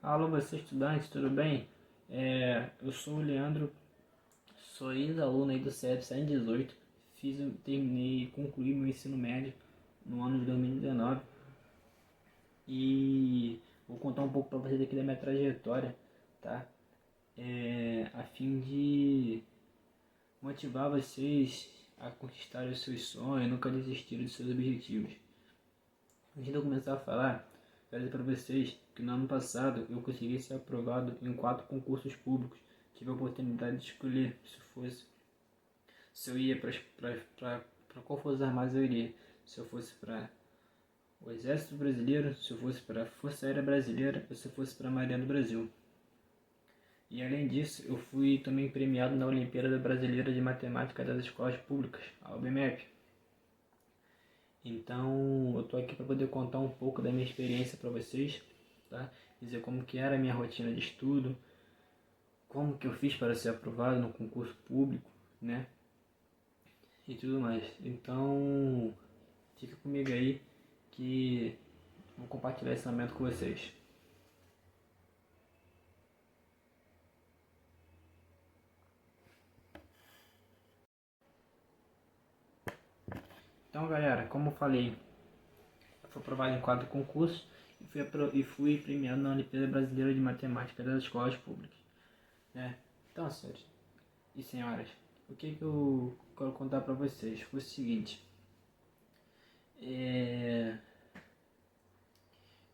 Alô, você estudante, tudo bem? Eu sou o Leandro, sou ex-aluno aí do CEP 118, terminei e concluí meu ensino médio no ano de 2019 e vou contar um pouco para vocês aqui da minha trajetória, tá? A fim de motivar vocês a conquistar os seus sonhos, nunca desistir dos seus objetivos. Antes de eu começar a falar, quero dizer para vocês que no ano passado eu consegui ser aprovado em 4 concursos públicos. Tive a oportunidade de escolher se eu ia para qual Forças Armadas eu iria. Se eu fosse para o Exército Brasileiro, se eu fosse para a Força Aérea Brasileira ou se eu fosse para a Marinha do Brasil. E além disso, eu fui também premiado na Olimpíada Brasileira de Matemática das Escolas Públicas, a OBMEP. Então, eu tô aqui para poder contar um pouco da minha experiência para vocês, tá? Dizer como que era a minha rotina de estudo, como que eu fiz para ser aprovado no concurso público, né? E tudo mais. Então, fica comigo aí que vou compartilhar esse momento com vocês. Então, galera, como eu falei, eu fui aprovado em 4 concursos e fui premiado na Olimpíada Brasileira de Matemática das Escolas Públicas, né? Então, senhores e senhoras, o que eu quero contar para vocês foi o seguinte.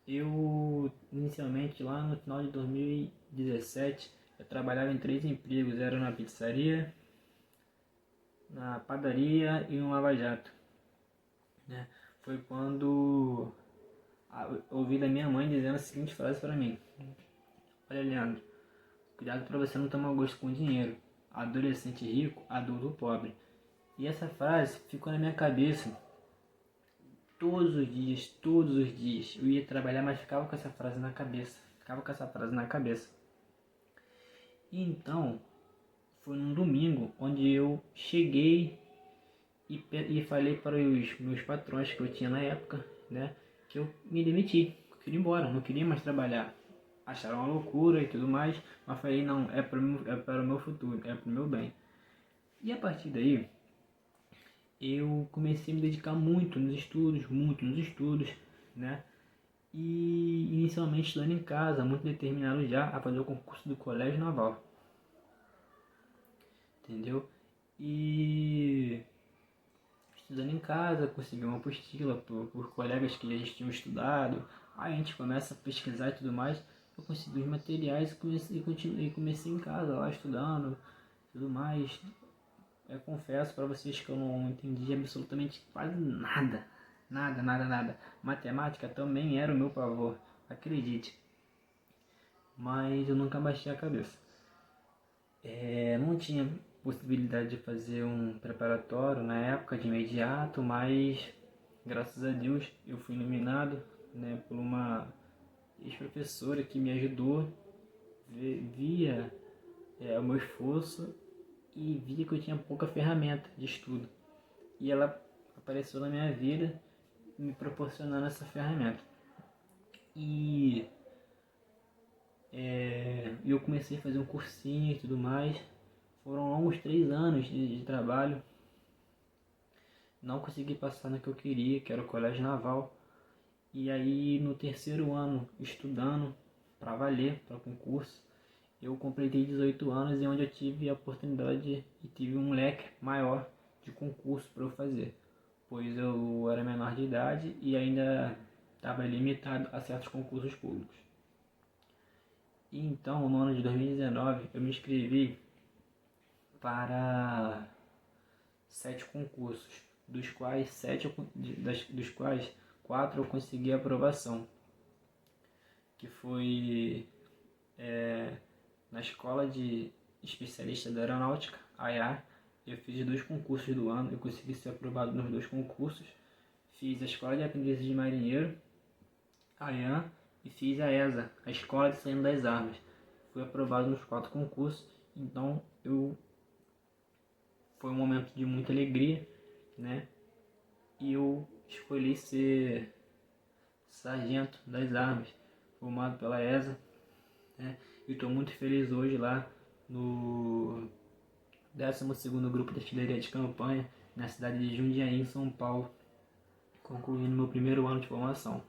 Eu, inicialmente, lá no final de 2017, eu trabalhava em 3 empregos. Era na pizzaria, na padaria e no Lava Jato, né? Foi quando ouvi da minha mãe dizendo a seguinte frase para mim: olha, Leandro, cuidado para você não tomar gosto com dinheiro. Adolescente rico, adulto pobre. E essa frase ficou na minha cabeça todos os dias. Eu ia trabalhar, mas ficava com essa frase na cabeça. Então, foi num domingo onde eu cheguei e falei para os meus patrões que eu tinha na época, né, que eu me demiti, que eu queria ir embora, não queria mais trabalhar. Acharam uma loucura e tudo mais, mas falei, não, é para o meu futuro, é para o meu bem. E a partir daí, eu comecei a me dedicar muito nos estudos, né? E inicialmente estudando em casa, muito determinado já a fazer o concurso do Colégio Naval, entendeu? E estudando em casa, consegui uma apostila por colegas que já tinham estudado, aí a gente começa a pesquisar e tudo mais, eu consegui os materiais e comecei em casa lá estudando tudo mais. Eu confesso para vocês que eu não entendi absolutamente quase nada. Nada. Matemática também era o meu pavor, acredite. Mas eu nunca baixei a cabeça. Não tinha possibilidade de fazer um preparatório na época de imediato, mas graças a Deus eu fui iluminado, né, por uma ex-professora que me ajudou, via o meu esforço e via que eu tinha pouca ferramenta de estudo. E ela apareceu na minha vida me proporcionando essa ferramenta. E eu comecei a fazer um cursinho e tudo mais. Foram longos 3 anos de trabalho. Não consegui passar no que eu queria, que era o Colégio Naval. E aí no terceiro ano, estudando para valer, para concurso, eu completei 18 anos e onde eu tive a oportunidade e tive um leque maior de concurso para eu fazer, pois eu era menor de idade e ainda estava limitado a certos concursos públicos. E então, no ano de 2019, eu me inscrevi para 7 concursos, dos quais 4 eu consegui aprovação, que foi na Escola de Especialista da Aeronáutica, AEA. Eu fiz 2 concursos do ano, eu consegui ser aprovado nos 2 concursos. Fiz a Escola de Aprendizes de Marinheiro, AEAN, e fiz a ESA, a Escola de Ensino das Armas. Fui aprovado nos 4 concursos, então foi um momento de muita alegria, né? E eu escolhi ser sargento das armas, formado pela ESA, né? E estou muito feliz hoje lá no 12º grupo de artilharia de campanha na cidade de Jundiaí, em São Paulo, concluindo meu primeiro ano de formação.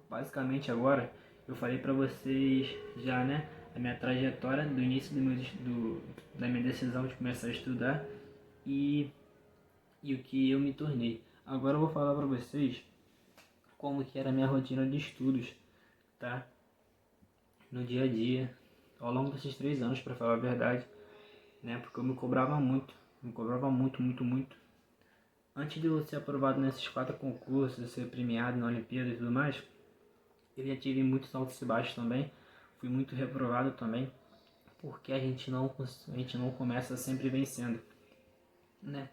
Basicamente agora eu falei para vocês já, né, a minha trajetória do início da minha decisão de começar a estudar e o que eu me tornei. Agora eu vou falar para vocês como que era a minha rotina de estudos, tá? No dia a dia, ao longo desses 3 anos, para falar a verdade, né? Porque eu me cobrava muito, muito, muito. Antes de eu ser aprovado nesses 4 concursos, ser premiado na Olimpíada e tudo mais, eu já tive muitos altos e baixos também, fui muito reprovado também, porque a gente não começa sempre vencendo, né?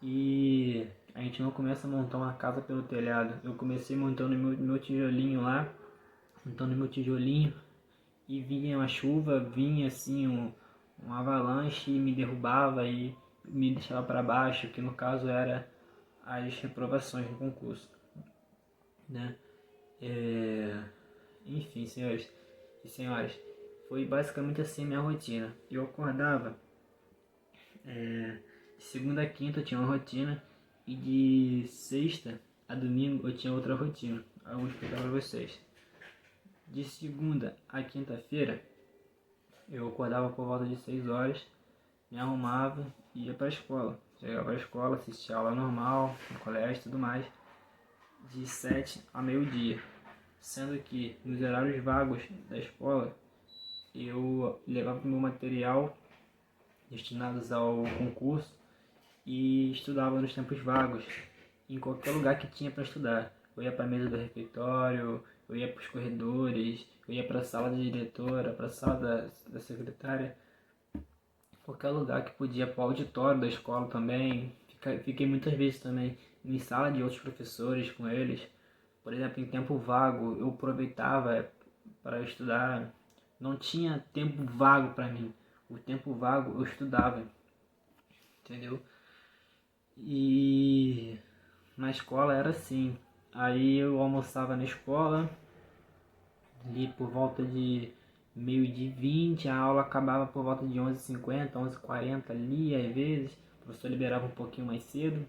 E a gente não começa a montar uma casa pelo telhado. Eu comecei montando meu tijolinho lá, montando meu tijolinho, e vinha uma chuva, vinha assim um avalanche e me derrubava e me deixava para baixo, que no caso era as reprovações no concurso, né? Enfim, senhores e senhoras, foi basicamente assim a minha rotina. Eu acordava de segunda a quinta eu tinha uma rotina e de sexta a domingo eu tinha outra rotina. Eu vou explicar para vocês. De segunda a quinta-feira eu acordava por volta de 6 horas, me arrumava e ia para a escola. Chegava para a escola, assistia aula normal, no colégio e tudo mais, de 7 a meio-dia. Sendo que nos horários vagos da escola eu levava meu material destinados ao concurso e estudava nos tempos vagos, em qualquer lugar que tinha para estudar. Eu ia para a mesa do refeitório, eu ia para os corredores, eu ia para a sala da diretora, para a sala da secretária, qualquer lugar que podia, para o auditório da escola também. Fiquei muitas vezes também em sala de outros professores com eles. Por exemplo, em tempo vago, eu aproveitava para estudar. Não tinha tempo vago para mim. O tempo vago eu estudava, entendeu? E na escola era assim. Aí eu almoçava na escola, ali por volta de 12h20, a aula acabava por volta de 11h50, 11h40 ali, às vezes. O professor liberava um pouquinho mais cedo.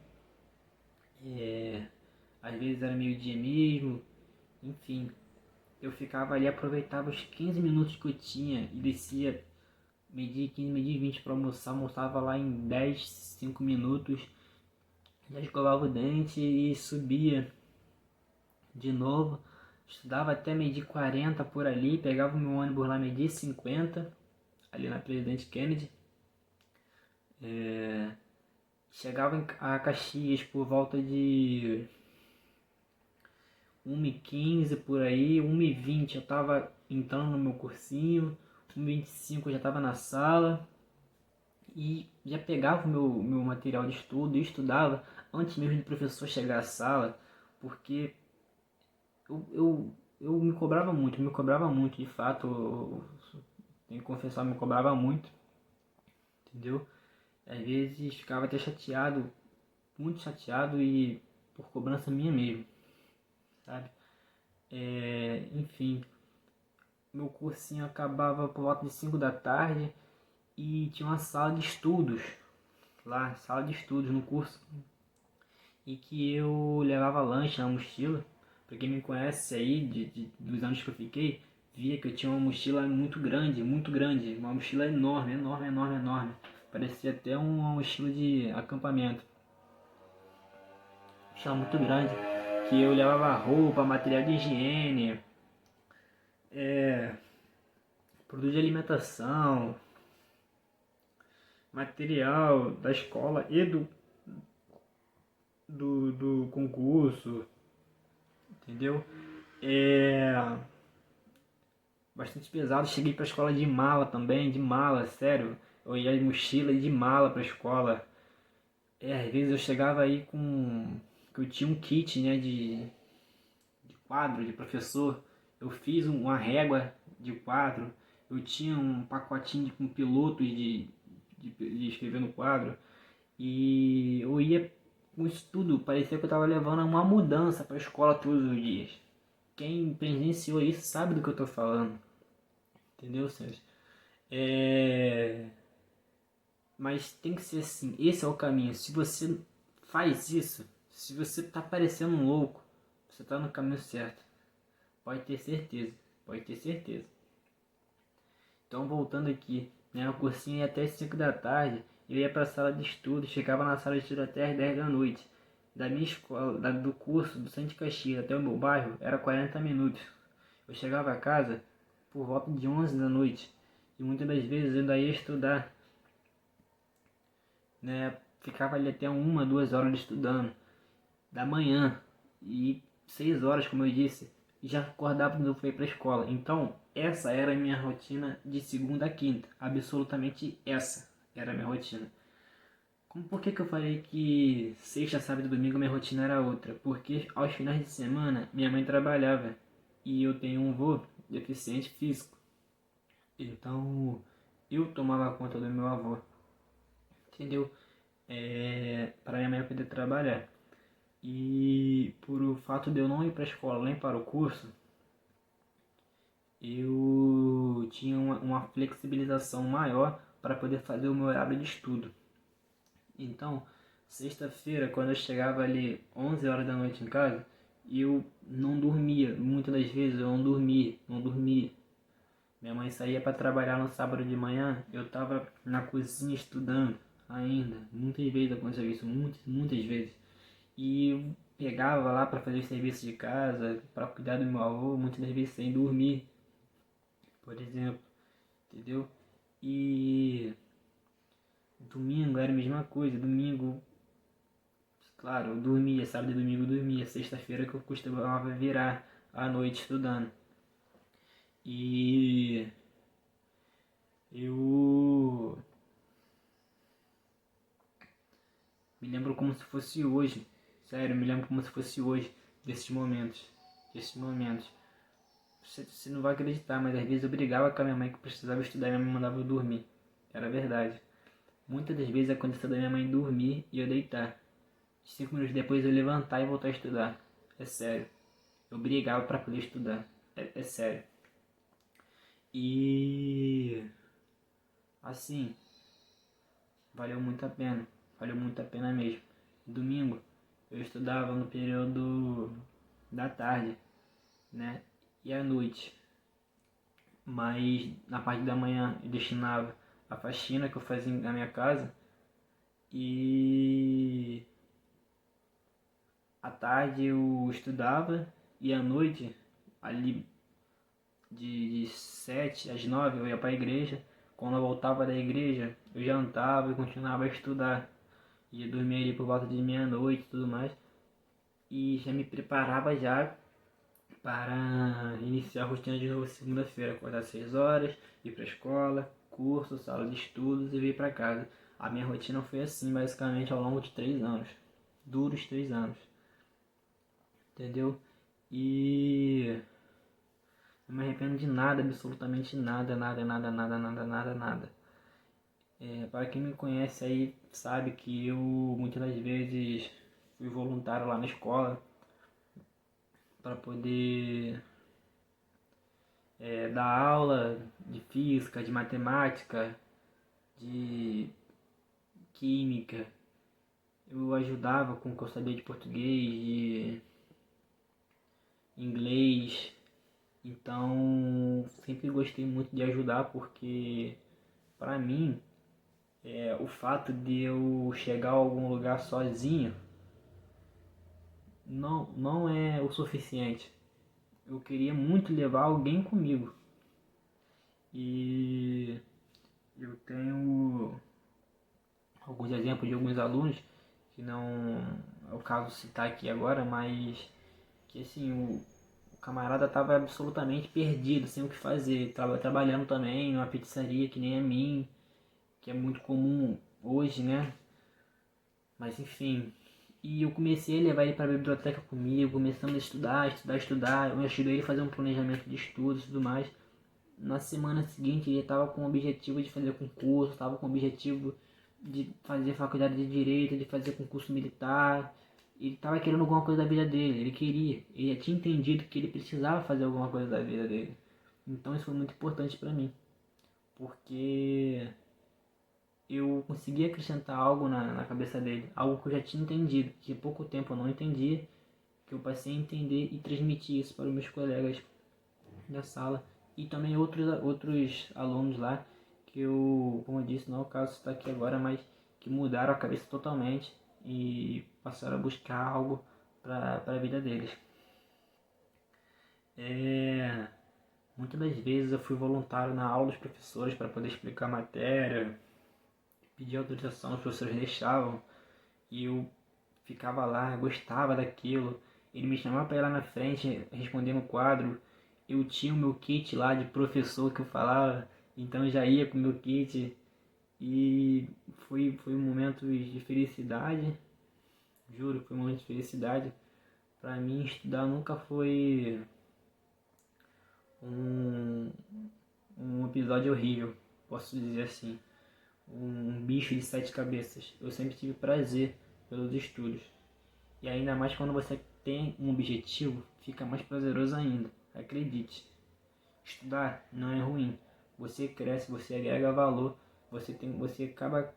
Às vezes era meio-dia mesmo. Enfim, eu ficava ali, aproveitava os 15 minutos que eu tinha e descia meio-dia 15, meio-dia 20 para almoçar. Almoçava lá em 10, 5 minutos. Já escovava o dente e subia de novo. Estudava até meio-dia 40 por ali. Pegava o meu ônibus lá meio-dia 50, ali na Presidente Kennedy. Chegava a Caxias por volta de 1h15 por aí. 1h20 eu estava entrando no meu cursinho. 1h25 eu já estava na sala. E já pegava o meu material de estudo e estudava antes mesmo do professor chegar à sala, porque eu me cobrava muito, de fato, eu tenho que confessar, me cobrava muito, entendeu? Às vezes ficava até chateado, muito chateado e por cobrança minha mesmo, sabe? Enfim, meu cursinho acabava por volta de 5 da tarde e tinha uma sala de estudos lá, sala de estudos no curso, e que eu levava lanche na mochila. Pra quem me conhece aí, dos anos que eu fiquei, via que eu tinha uma mochila muito grande, uma mochila enorme, enorme, enorme, enorme. Parecia até uma mochila de acampamento. Mochila muito grande, que eu levava roupa, material de higiene, produto de alimentação, material da escola e do concurso, entendeu? Bastante pesado. Cheguei pra escola de mala também, de mala, sério. Eu ia de mochila e de mala pra escola. Às vezes eu chegava aí com... que eu tinha um kit, né, de quadro, de professor. Eu fiz uma régua de quadro. Eu tinha um pacotinho com pilotos de escrever no quadro. E eu ia o estudo parecia que eu estava levando uma mudança para a escola todos os dias. Quem presenciou isso sabe do que eu estou falando. Entendeu, senhores? Mas tem que ser assim. Esse é o caminho. Se você faz isso, se você tá parecendo um louco, você tá no caminho certo. Pode ter certeza. Pode ter certeza. Então, voltando aqui, né, o cursinho ia até as 5 da tarde. Eu ia para a sala de estudo, chegava na sala de estudo até as 10 da noite. Da minha escola, do curso do Santo Caxias até o meu bairro, era 40 minutos. Eu chegava a casa por volta de 11 da noite. E muitas das vezes eu ainda ia estudar, né? Ficava ali até 1, 2 horas estudando da manhã. E 6 horas, como eu disse, já acordava quando eu fui para a escola. Então, essa era a minha rotina de segunda a quinta. Absolutamente essa era a minha rotina. Por que eu falei que sexta, sábado e domingo minha rotina era outra? Porque aos finais de semana minha mãe trabalhava e eu tenho um avô deficiente físico. Então eu tomava conta do meu avô, entendeu? Para minha mãe poder trabalhar. E por o fato de eu não ir para a escola nem para o curso, eu tinha uma flexibilização maior para poder fazer o meu horário de estudo. Então, sexta-feira, quando eu chegava ali 11 horas da noite em casa, eu não dormia. Muitas das vezes eu não dormia. Minha mãe saía para trabalhar no sábado de manhã, eu estava na cozinha estudando ainda. Muitas vezes aconteceu isso, muitas vezes. E eu pegava lá para fazer os serviços de casa, para cuidar do meu avô, muitas das vezes sem dormir, por exemplo, entendeu? E domingo era a mesma coisa, domingo, claro, eu dormia, sábado e domingo eu dormia, sexta-feira que eu costumava virar à noite estudando. E eu me lembro como se fosse hoje, sério, me lembro como se fosse hoje, desses momentos. Você não vai acreditar, mas às vezes eu brigava com a minha mãe que eu precisava estudar e minha mãe mandava eu dormir. Era verdade. Muitas das vezes aconteceu da minha mãe dormir e eu deitar. 5 minutos depois eu levantar e voltar a estudar. É sério. Eu brigava para poder estudar. É sério. E assim, valeu muito a pena. Valeu muito a pena mesmo. Domingo eu estudava no período da tarde, né? E à noite. Mas na parte da manhã eu destinava a faxina que eu fazia na minha casa. E à tarde eu estudava e à noite, ali de 7 às 9 eu ia para a igreja. Quando eu voltava da igreja, eu jantava e continuava a estudar. Ia dormir ali por volta de meia-noite e tudo mais. E já me preparava já para iniciar a rotina de novo segunda-feira. Acordar às 6 horas, ir para a escola, curso, sala de estudos e vir para casa. A minha rotina foi assim basicamente ao longo de 3 anos. Duros 3 anos. Entendeu? E não me arrependo de nada, absolutamente nada, nada. Para quem me conhece aí, sabe que eu muitas das vezes fui voluntário lá na escola para poder dar aula de física, de matemática, de química. Eu ajudava com o que eu sabia de português, de inglês. Então, sempre gostei muito de ajudar porque, para mim, o fato de eu chegar a algum lugar sozinho não é o suficiente. Eu queria muito levar alguém comigo. E eu tenho alguns exemplos de alguns alunos que não é o caso citar aqui agora, mas que assim, o camarada estava absolutamente perdido, sem o que fazer. Estava trabalhando também numa pizzaria que nem a mim, que é muito comum hoje, né? Mas enfim. E eu comecei a levar ele para a biblioteca comigo, começando a estudar. Eu ajudei ele a fazer um planejamento de estudos e tudo mais. Na semana seguinte ele estava com o objetivo de fazer concurso, estava com o objetivo de fazer faculdade de Direito, de fazer concurso militar. Ele estava querendo alguma coisa da vida dele, ele queria. Ele já tinha entendido que ele precisava fazer alguma coisa da vida dele. Então isso foi muito importante para mim, porque eu consegui acrescentar algo na cabeça dele, algo que eu já tinha entendido, que há pouco tempo eu não entendia, que eu passei a entender e transmitir isso para os meus colegas da sala e também outros alunos lá, que eu, como eu disse, não é o caso de estar aqui agora, mas que mudaram a cabeça totalmente e passaram a buscar algo para a vida deles. Muitas das vezes eu fui voluntário na aula dos professores para poder explicar a matéria, pedir autorização, os professores deixavam e eu ficava lá, gostava daquilo. Ele me chamava para ir lá na frente, responder no quadro. Eu tinha o meu kit lá de professor que eu falava, então eu já ia com o meu kit. E foi um momento de felicidade, juro, foi um momento de felicidade. Para mim, estudar nunca foi um, um episódio horrível, posso dizer assim. Um bicho de sete cabeças. Eu sempre tive prazer pelos estudos. E ainda mais quando você tem um objetivo, fica mais prazeroso ainda. Acredite. Estudar não é ruim. Você cresce, você agrega valor, você acaba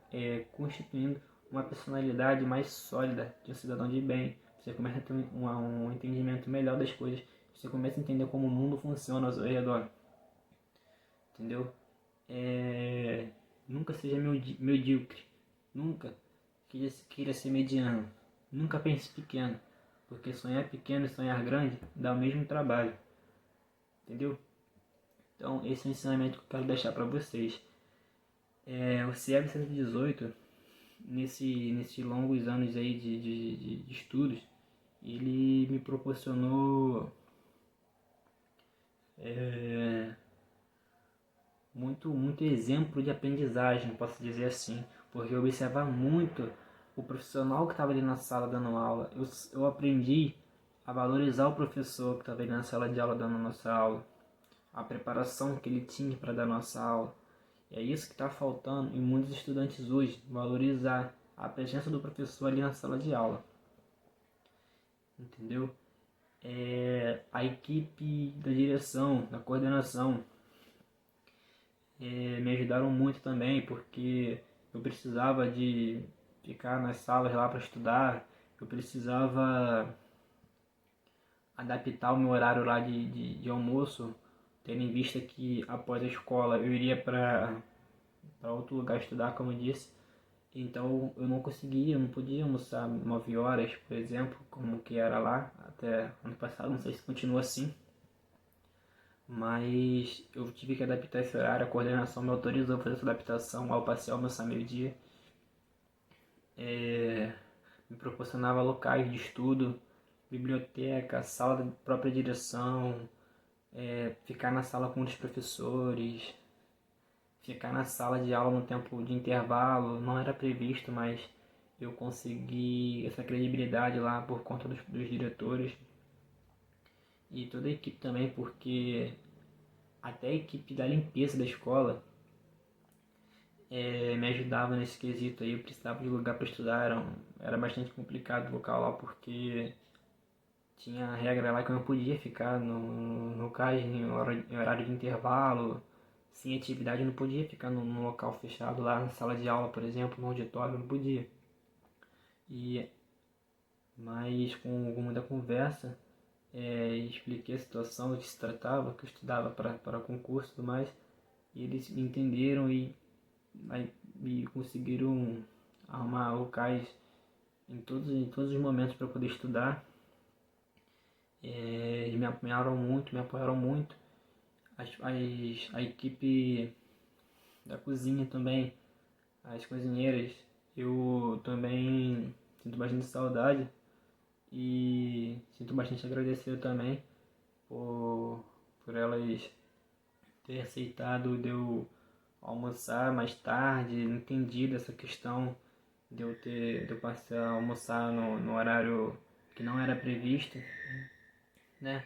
constituindo uma personalidade mais sólida de um cidadão de bem. Você começa a ter um entendimento melhor das coisas. Você começa a entender como o mundo funciona ao seu redor. Entendeu? Nunca seja medíocre. Nunca queira ser mediano. Nunca pense pequeno. Porque sonhar pequeno e sonhar grande dá o mesmo trabalho. Entendeu? Então esse é o ensinamento que eu quero deixar para vocês. O CIEB 118, nesses longos anos aí de estudos, ele me proporcionou muito exemplo de aprendizagem, posso dizer assim, porque eu observava muito o profissional que estava ali na sala dando aula. Eu aprendi a valorizar o professor que estava ali na sala de aula dando a nossa aula, a preparação que ele tinha para dar a nossa aula. E é isso que está faltando em muitos estudantes hoje, valorizar a presença do professor ali na sala de aula. Entendeu? A equipe da direção, da coordenação, me ajudaram muito também, porque eu precisava de ficar nas salas lá para estudar, eu precisava adaptar o meu horário lá de almoço, tendo em vista que após a escola eu iria para outro lugar estudar, como eu disse. Então eu não podia almoçar 9 horas, por exemplo, como que era lá até ano passado, não sei se continua assim. Mas eu tive que adaptar esse horário, a coordenação me autorizou a fazer essa adaptação ao passei a almoçar meio-dia. Me proporcionava locais de estudo, biblioteca, sala da própria direção, ficar na sala com os professores, ficar na sala de aula no tempo de intervalo, não era previsto, mas eu consegui essa credibilidade lá por conta dos diretores e toda a equipe também, porque até a equipe da limpeza da escola me ajudava nesse quesito aí. Eu precisava de lugar para estudar, era bastante complicado o local lá, porque tinha a regra lá que eu não podia ficar no caso em horário de intervalo, sem atividade, eu não podia ficar num local fechado lá na sala de aula, por exemplo, no auditório, eu não podia. Mas com alguma da conversa, expliquei a situação do que se tratava, que eu estudava para concurso e tudo mais, e eles me entenderam e conseguiram arrumar locais em todos os momentos para poder estudar. Eles me apoiaram muito. A equipe da cozinha também, as cozinheiras, eu também sinto bastante saudade e sinto bastante agradecido também por elas ter aceitado de eu almoçar mais tarde, entendido essa questão de eu passar a almoçar no horário que não era previsto, né?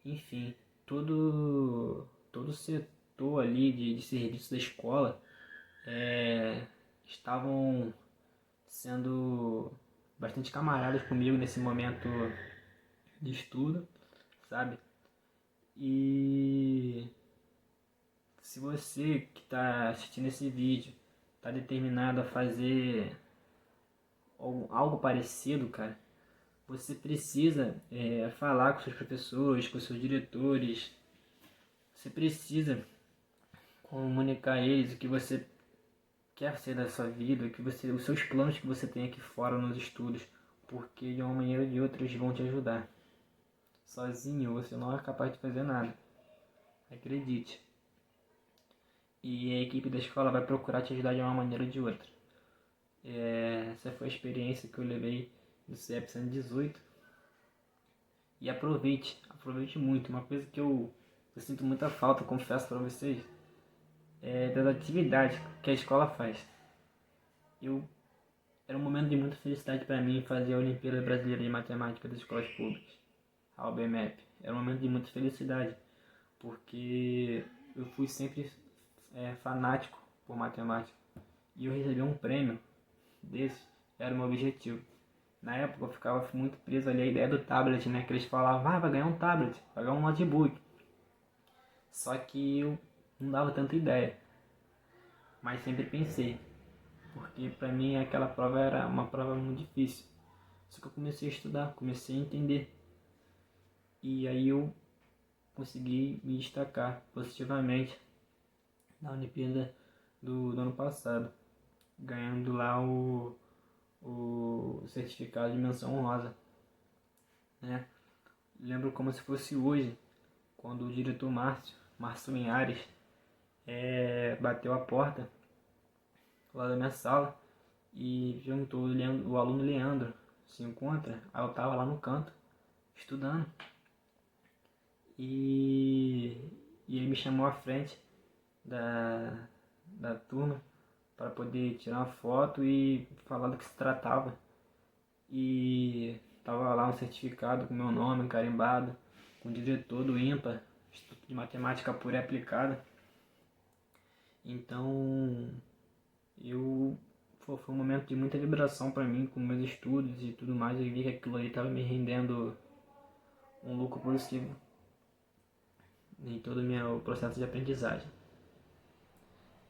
Enfim, todo o setor ali de serviço da escola estavam sendo bastante camaradas comigo nesse momento de estudo, sabe? E se você que está assistindo esse vídeo está determinado a fazer algo parecido, cara, você precisa falar com seus professores, com seus diretores. Você precisa comunicar a eles o que você quer ser da sua vida, os seus planos que você tem aqui fora nos estudos, porque de uma maneira ou de outra eles vão te ajudar. Sozinho você não é capaz de fazer nada. Acredite. E a equipe da escola vai procurar te ajudar de uma maneira ou de outra. Essa foi a experiência que eu levei do CEP 118. E aproveite muito. Uma coisa que eu sinto muita falta, confesso para vocês, é das atividades que a escola faz. Era um momento de muita felicidade para mim fazer a Olimpíada Brasileira de Matemática das Escolas Públicas, a OBMEP. Era um momento de muita felicidade, porque eu fui sempre fanático por matemática. E eu recebi um prêmio desse, era o meu objetivo. Na época eu ficava muito preso ali à ideia do tablet, né? Que eles falavam, vai ganhar um tablet, vai ganhar um notebook. Só que eu não dava tanta ideia. Mas sempre pensei, porque pra mim aquela prova era uma prova muito difícil. Só que eu comecei a estudar, comecei a entender. E aí eu consegui me destacar positivamente na Olimpíada do ano passado, ganhando lá o certificado de menção honrosa, né? Lembro como se fosse hoje, quando o diretor Márcio Linhares, bateu a porta lá da minha sala e perguntou o aluno Leandro se encontra. Aí eu tava lá no canto, estudando, e ele me chamou à frente da turma para poder tirar uma foto e falar do que se tratava. E tava lá um certificado com meu nome carimbado, com o diretor do IMPA, Instituto de Matemática Pura e Aplicada. Então, foi um momento de muita vibração para mim com meus estudos e tudo mais. Eu vi que aquilo ali estava me rendendo um lucro positivo em todo o meu processo de aprendizagem.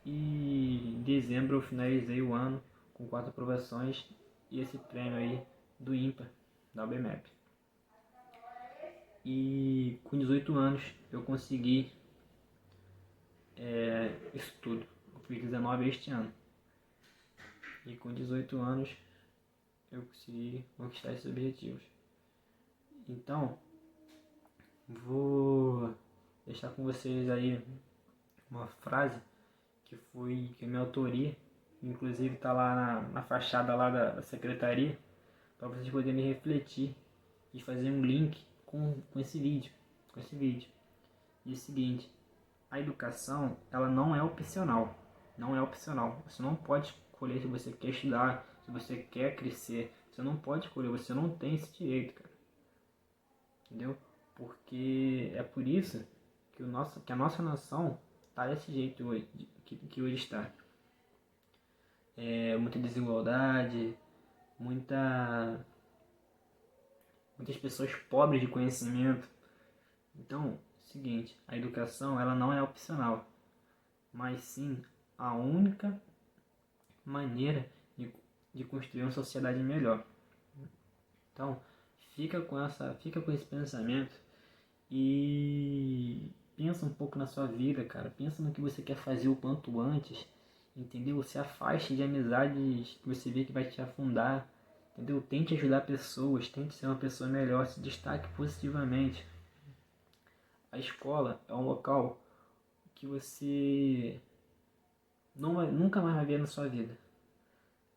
E em dezembro eu finalizei o ano com 4 aprovações e esse prêmio aí do IMPA, da UBMEP. E com 18 anos eu consegui isso tudo. Eu fiz 19 este ano. E com 18 anos eu consegui conquistar esses objetivos. Então, vou deixar com vocês aí uma frase que é minha autoria, inclusive está lá na fachada lá da secretaria, para vocês poderem refletir e fazer um link com esse vídeo. E é o seguinte, a educação, ela não é opcional. Não é opcional. Você não pode escolher se você quer estudar, se você quer crescer. Você não pode escolher, você não tem esse direito, cara. Entendeu? Porque é por isso que a nossa nação está desse jeito hoje, que hoje está. Muita desigualdade, muitas pessoas pobres de conhecimento. Então, seguinte, a educação ela não é opcional, mas sim a única maneira de construir uma sociedade melhor. Então, fica com esse pensamento e pensa um pouco na sua vida, cara. Pensa no que você quer fazer o quanto antes, entendeu? Se afaste de amizades que você vê que vai te afundar, entendeu? Tente ajudar pessoas, tente ser uma pessoa melhor, se destaque positivamente. A escola é um local que você nunca mais vai ver na sua vida.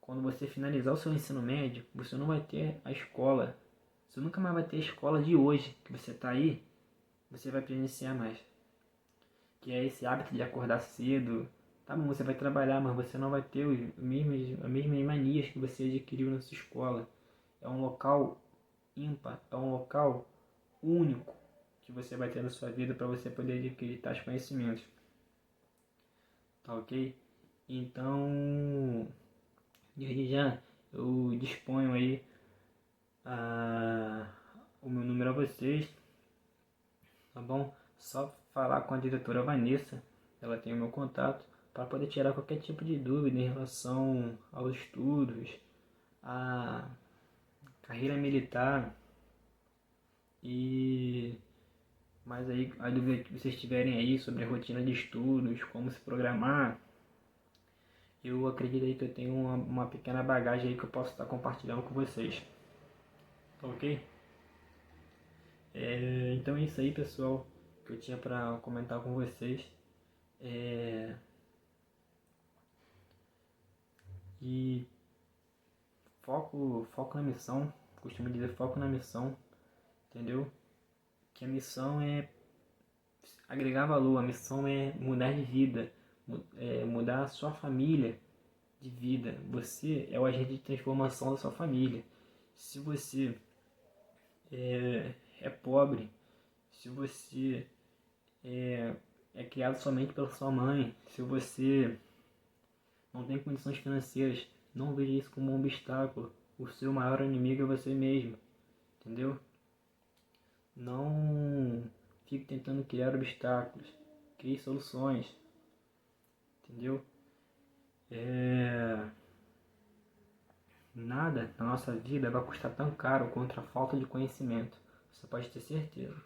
Quando você finalizar o seu ensino médio, você não vai ter a escola. Você nunca mais vai ter a escola de hoje, que você está aí, você vai presenciar mais. Que é esse hábito de acordar cedo. Tá bom, você vai trabalhar, mas você não vai ter as mesmas manias que você adquiriu na sua escola. É um local ímpar, é um local único que você vai ter na sua vida para você poder adquirir tais conhecimentos. Tá ok? Então, Desde já eu disponho aí o meu número a vocês, tá bom? Só falar com a diretora Vanessa, ela tem o meu contato, para poder tirar qualquer tipo de dúvida em relação aos estudos, à carreira militar e mais aí a dúvida que vocês tiverem aí sobre a rotina de estudos, como se programar. Eu acredito aí que eu tenho uma pequena bagagem aí que eu posso estar compartilhando com vocês, tá ok? Então é isso aí, pessoal, que eu tinha para comentar com vocês. E foco na missão, costumo dizer foco na missão, entendeu? Que a missão é agregar valor, a missão é mudar de vida, mudar a sua família de vida. Você é o agente de transformação da sua família. Se você é pobre, se você é criado somente pela sua mãe, se você não tem condições financeiras, não veja isso como um obstáculo. O seu maior inimigo é você mesmo, entendeu? Não fique tentando criar obstáculos, crie soluções, entendeu? Nada na nossa vida vai custar tão caro quanto a falta de conhecimento, você pode ter certeza,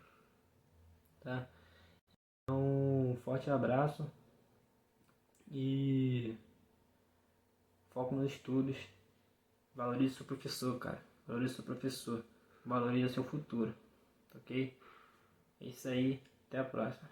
tá? Então, um forte abraço e foco nos estudos. Valorize seu professor, cara. Valorize seu professor. Valorize seu futuro. Ok? É isso aí. Até a próxima.